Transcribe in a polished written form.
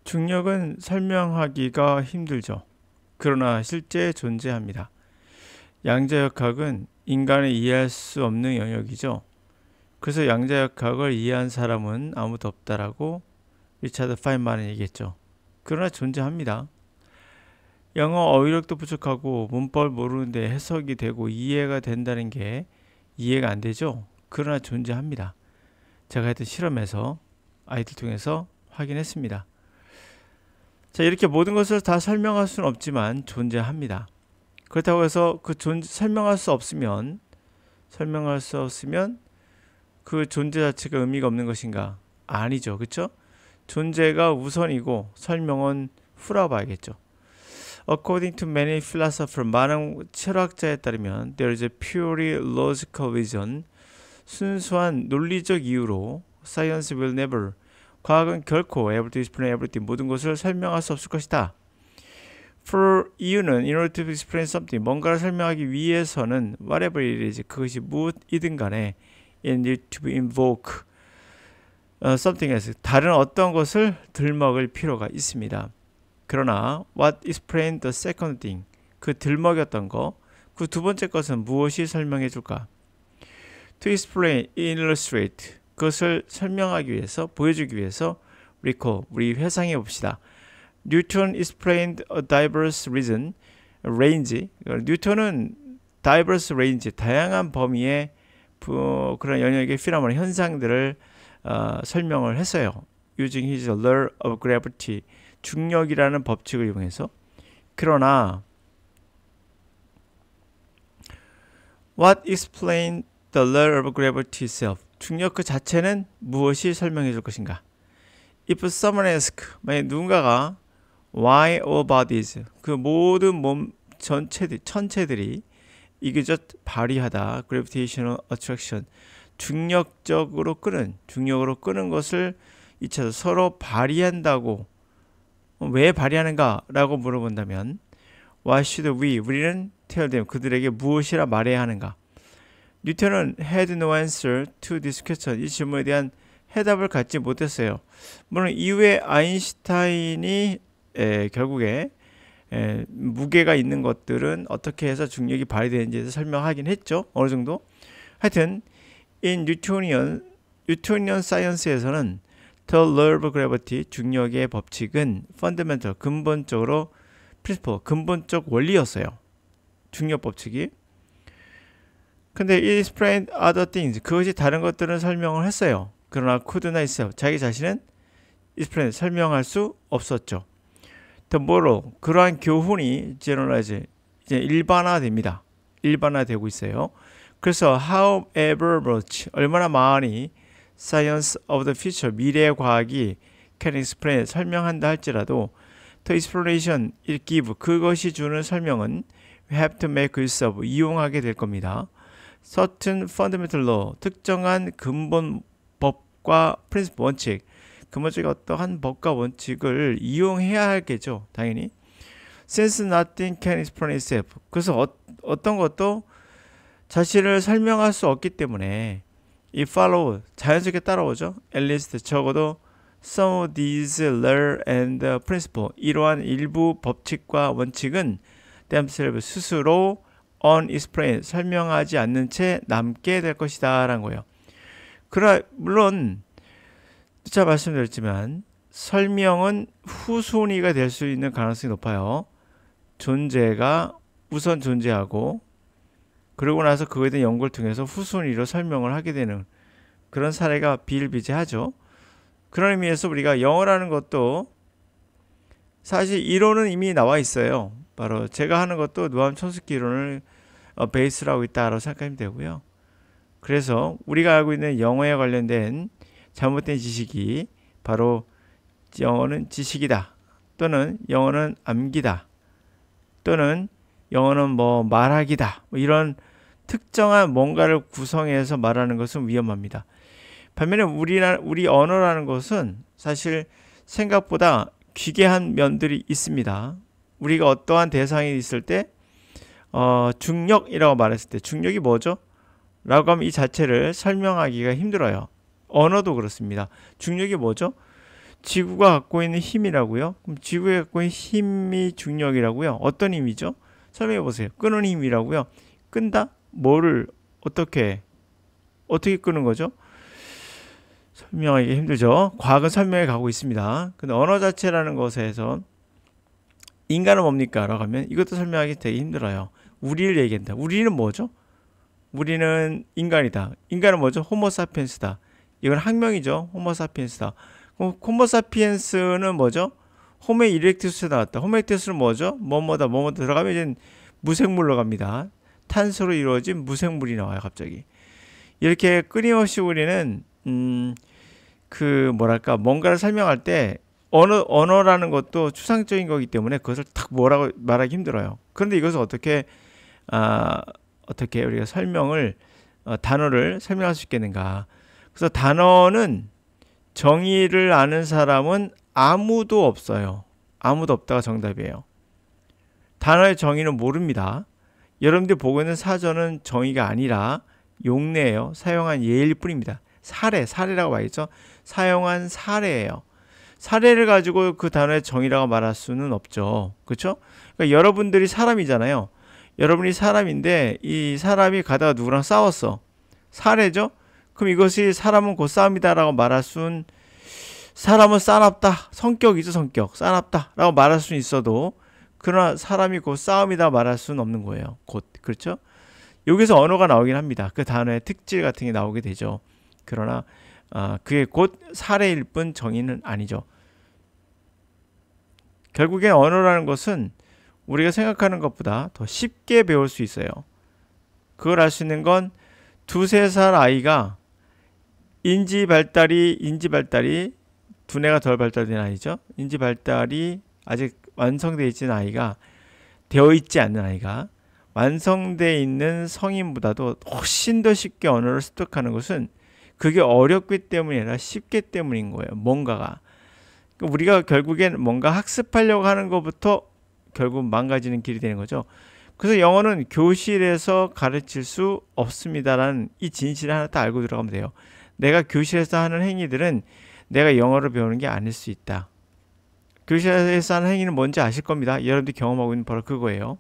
중력은 설명하기가 힘들죠. 그러나 실제 존재합니다. 양자역학은 인간이 이해할 수 없는 영역이죠. 그래서 양자역학을 이해한 사람은 아무도 없다라고 리차드 파인만은 얘기했죠. 그러나 존재합니다. 영어 어휘력도 부족하고 문법을 모르는데 해석이 되고 이해가 된다는 게 이해가 안 되죠. 그러나 존재합니다. 제가 했던 실험에서 아이들 통해서 확인했습니다. 자, 이렇게 모든 것을 다 설명할 수는 없지만 존재합니다. 그렇다고 해서 설명할 수 없으면 그 존재 자체가 의미가 없는 것인가? 아니죠. 그렇죠? 존재가 우선이고 설명은 후라 봐야겠죠. According to many philosophers, 많은 철학자에 따르면 there is a purely logical reason, 순수한 논리적 이유로 science will never, 과학은 결코 able to explain everything, 모든 것을 설명할 수 없을 것이다. For 이유는 in order to explain something, 뭔가를 설명하기 위해서는 whatever it is, 그것이 무엇이든 간에 it need to be invoke something else, 다른 어떤 것을 들먹을 필요가 있습니다. 그러나 what explain the second thing, 그 들먹였던 거, 그 두 번째 것은 무엇이 설명해 줄까? To explain, illustrate, 그것을 설명하기 위해서, 보여주기 위해서 recall, 우리 회상해 봅시다. Newton explained a diverse reason, range. 뉴턴은 diverse range, 다양한 범위의 그런 영역의 피노메나 현상들을 설명을 했어요. Using his law of gravity, 중력이라는 법칙을 이용해서. 그러나 what explained the law of gravity itself, 중력 그 자체는 무엇이 설명해 줄 것인가? If someone asks, 만약 누군가가 why all bodies, 그 모든 몸 천체들이 이그저 발휘하다, gravitational attraction, 중력으로 끄는 것을 이쳐서 서로 발휘한다고, 왜 발휘하는가? 라고 물어본다면 What should 우리는 tell them, 그들에게 무엇이라 말해야 하는가? 뉴턴은 had no answer to this question, 이 질문에 대한 해답을 갖지 못했어요. 물론 이후에 아인슈타인이 결국에 무게가 있는 것들은 어떻게 해서 중력이 발휘되는지에 설명하긴 했죠. 어느 정도. 하여튼 in Newtonian science에서는 the law of gravity, 중력의 법칙은 fundamental, 근본적으로 principle, 근본적 원리였어요. 중력 법칙이. 근데 it explained other things, 그것이 다른 것들은 설명을 했어요. 그러나 could not itself, 자기 자신은 explain, 설명할 수 없었죠. The moral, 그러한 교훈이 generalize, 이제 일반화됩니다. 일반화되고 있어요. 그래서 however much, 얼마나 많이 science of the future, 미래의 과학이 can explain, 설명한다 할지라도 the explanation it give, 그것이 주는 설명은 we have to make use of, 이용하게 될 겁니다. certain fundamental law, 특정한 근본 법과 principle, 원칙, 근본적인 어떠한 법과 원칙을 이용해야 하겠죠. 당연히. Since nothing can explain itself, 그래서 어떤 것도 자신을 설명할 수 없기 때문에 이 follow, 자연스럽게 따라오죠. At least 적어도 some of these law and principle, 이러한 일부 법칙과 원칙은 themselves, 스스로 unexplained, 설명하지 않는 채 남게 될 것이다 라는 거예요. 그러나 물론 제가 말씀드렸지만 설명은 후순위가 될 수 있는 가능성이 높아요. 존재가 우선 존재하고 그러고 나서 그거에 대한 연구를 통해서 후순위로 설명을 하게 되는 그런 사례가 비일비재하죠. 그런 의미에서 우리가 영어라는 것도 사실 이론은 이미 나와 있어요. 바로 제가 하는 것도 노암 촘스키 이론을 베이스로 하고 있다고 생각하면 되고요. 그래서 우리가 알고 있는 영어에 관련된 잘못된 지식이 바로 영어는 지식이다, 또는 영어는 암기다, 또는 영어는 뭐 말하기다, 뭐 이런 특정한 뭔가를 구성해서 말하는 것은 위험합니다. 반면에 우리 언어라는 것은 사실 생각보다 귀개한 면들이 있습니다. 우리가 어떠한 대상이 있을 때 중력이라고 말했을 때 중력이 뭐죠? 라고 하면 이 자체를 설명하기가 힘들어요. 언어도 그렇습니다. 중력이 뭐죠? 지구가 갖고 있는 힘이라고요? 그럼 지구에 갖고 있는 힘이 중력이라고요? 어떤 힘이죠? 설명해 보세요. 끄는 힘이라고요? 끈다? 뭐를 어떻게 끄는 거죠? 설명하기 힘들죠. 과학은 설명해 가고 있습니다. 근데 언어 자체라는 것에서 인간은 뭡니까? 라고 하면 이것도 설명하기 되게 힘들어요. 우리를 얘기한다. 우리는 뭐죠? 우리는 인간이다. 인간은 뭐죠? 호모사피엔스다. 이건 학명이죠. 호모사피엔스다. 그럼 호모사피엔스는 뭐죠? 호모 이렉투스 나왔다. 호모 이렉투스는 뭐죠? 뭐뭐다 들어가면 이제 무생물로 갑니다. 탄소로 이루어진 무생물이 나와요. 갑자기. 이렇게 끊임없이 우리는 그 뭐랄까 뭔가를 설명할 때 언어라는 것도 추상적인 거기 때문에 그것을 딱 뭐라고 말하기 힘들어요. 그런데 이것을 어떻게 우리가 단어를 설명할 수 있겠는가? 그래서 단어는 정의를 아는 사람은 아무도 없어요. 아무도 없다가 정답이에요. 단어의 정의는 모릅니다. 여러분들이 보고 있는 사전은 정의가 아니라 용례예요. 사용한 예일 뿐입니다. 사례라고 말이죠. 사용한 사례예요. 사례를 가지고 그 단어의 정의라고 말할 수는 없죠. 그렇죠? 그러니까 여러분들이 사람이잖아요. 여러분이 사람인데 이 사람이 가다가 누구랑 싸웠어. 사례죠? 그럼 이것이 사람은 곧 싸움이다라고 말할 수는 사람은 싸납다. 성격이죠, 성격. 싸납다라고 말할 수는 있어도 그러나 사람이 곧 싸움이다 말할 수는 없는 거예요. 곧. 그렇죠? 여기서 언어가 나오긴 합니다. 그 단어의 특질 같은 게 나오게 되죠. 그러나 그게 곧 사례일 뿐 정의는 아니죠. 결국엔 언어라는 것은 우리가 생각하는 것보다 더 쉽게 배울 수 있어요. 그걸 알 수 있는 건 2-3살 아이가 인지 발달이 두뇌가 덜 발달된 아이죠. 인지 발달이 아직 완성되어 있는 아이가 되어 있지 않는 아이가 완성되어 있는 성인보다도 훨씬 더 쉽게 언어를 습득하는 것은 그게 어렵기 때문이 아니라 쉽기 때문인 거예요. 뭔가가. 우리가 결국엔 뭔가 학습하려고 하는 것부터 결국 망가지는 길이 되는 거죠. 그래서 영어는 교실에서 가르칠 수 없습니다라는 이 진실을 하나 딱 알고 들어가면 돼요. 내가 교실에서 하는 행위들은 내가 영어를 배우는 게 아닐 수 있다. 교실에서 하는 행위는 뭔지 아실 겁니다. 여러분들이 경험하고 있는 바로 그거예요.